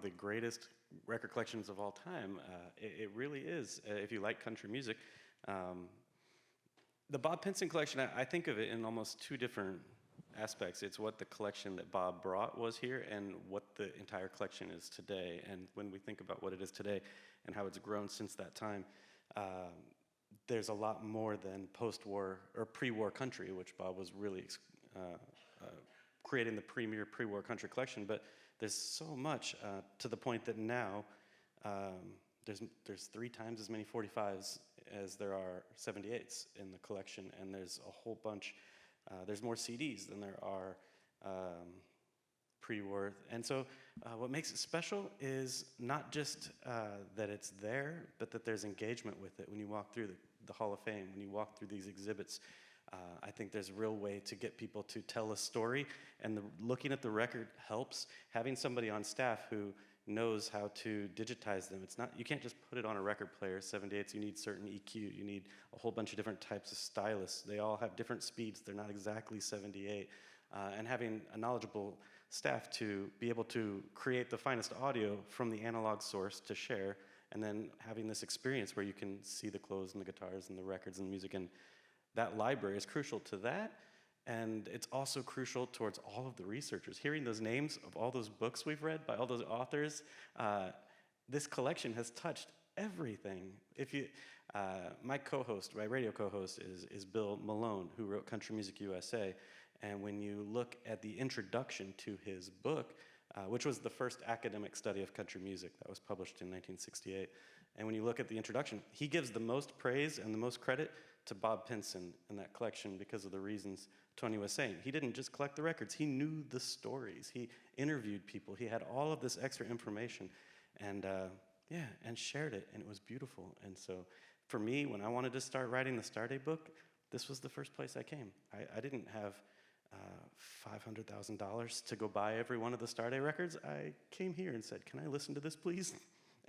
the greatest record collections of all time. It really is, if you like country music. The Bob Pinson collection, I think of it in almost two different aspects. It's what the collection that Bob brought was here and what the entire collection is today. And when we think about what it is today and how it's grown since that time, there's a lot more than post-war or pre-war country, which Bob was really creating the premier pre-war country collection. But there's so much to the point that now there's 3 times as many 45s as there are 78s in the collection, and there's a whole bunch. There's more CDs than there are pre-war. And so what makes it special is not just that it's there, but that there's engagement with it. When you walk through the Hall of Fame, when you walk through these exhibits, I think there's a real way to get people to tell a story, and looking at the record helps. Having somebody on staff who knows how to digitize them. It's not, you can't just put it on a record player. 78s, you need certain EQ, you need a whole bunch of different types of stylus. They all have different speeds, they're not exactly 78. And having a knowledgeable staff to be able to create the finest audio from the analog source to share, and then having this experience where you can see the clothes and the guitars and the records and the music, and that library is crucial to that. And it's also crucial towards all of the researchers. Hearing those names of all those books we've read by all those authors, this collection has touched everything. If you, my co-host, my radio co-host is Bill Malone, who wrote Country Music USA. And when you look at the introduction to his book, which was the first academic study of country music that was published in 1968, and when you look at the introduction, he gives the most praise and the most credit to Bob Pinson in that collection because of the reasons Tony was saying. He didn't just collect the records, he knew the stories. He interviewed people, he had all of this extra information, and yeah, and shared it, and it was beautiful. And so for me, when I wanted to start writing the Starday book, this was the first place I came. I didn't have $500,000 to go buy every one of the Starday records. I came here and said, can I listen to this, please?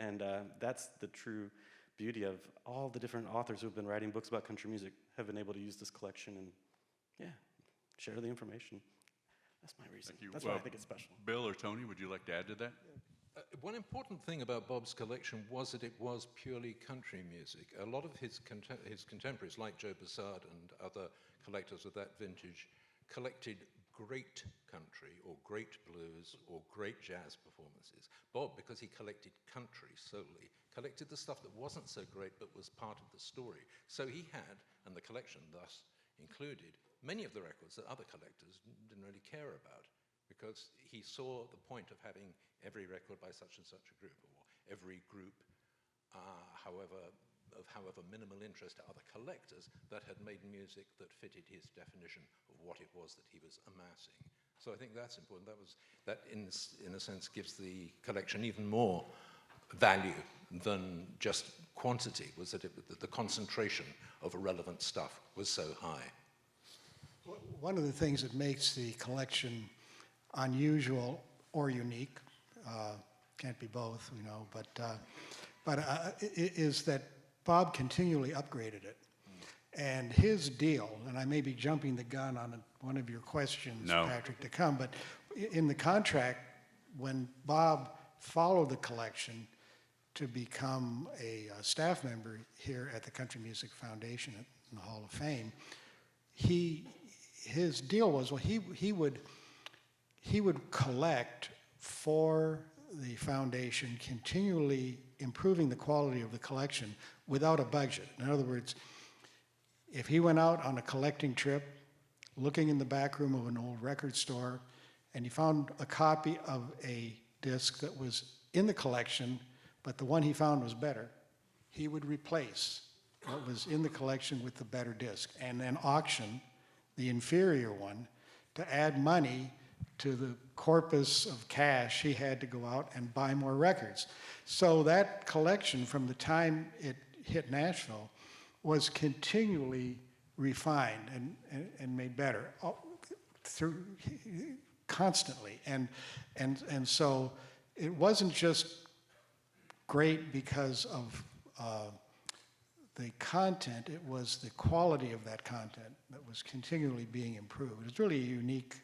And that's the true beauty of all the different authors who have been writing books about country music have been able to use this collection and, yeah, share the information. That's my reason. That's why I think it's special. Bill or Tony, would you like to add to that? One important thing about Bob's collection was that it was purely country music. A lot of his contemporaries, like Joe Bassard and other collectors of that vintage, collected great country or great blues or great jazz performances. Bob, because he collected country solely, collected the stuff that wasn't so great but was part of the story. So he had, and the collection thus included, many of the records that other collectors didn't really care about, because he saw the point of having every record by such and such a group, or every group, however minimal interest to other collectors, that had made music that fitted his definition of what it was that he was amassing. So I think that's important. That in a sense gives the collection even more value than just quantity, was that the concentration of relevant stuff was so high. One of the things that makes the collection unusual or unique, can't be both, you know, but is that Bob continually upgraded it. And his deal, and I may be jumping the gun on one of your questions, no. Patrick, to come, but in the contract, when Bob followed the collection to become a staff member here at the Country Music Foundation in the Hall of Fame, his deal was, well, he would collect for the foundation, continually improving the quality of the collection without a budget. In other words, if he went out on a collecting trip, looking in the back room of an old record store, and he found a copy of a disc that was in the collection, but the one he found was better, he would replace what was in the collection with the better disc, and then auction the inferior one to add money to the corpus of cash he had to go out and buy more records. So that collection, from the time it hit Nashville, was continually refined and made better constantly. And so it wasn't just great because of the content, it was the quality of that content that was continually being improved. It was really a unique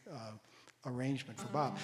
arrangement for Bob.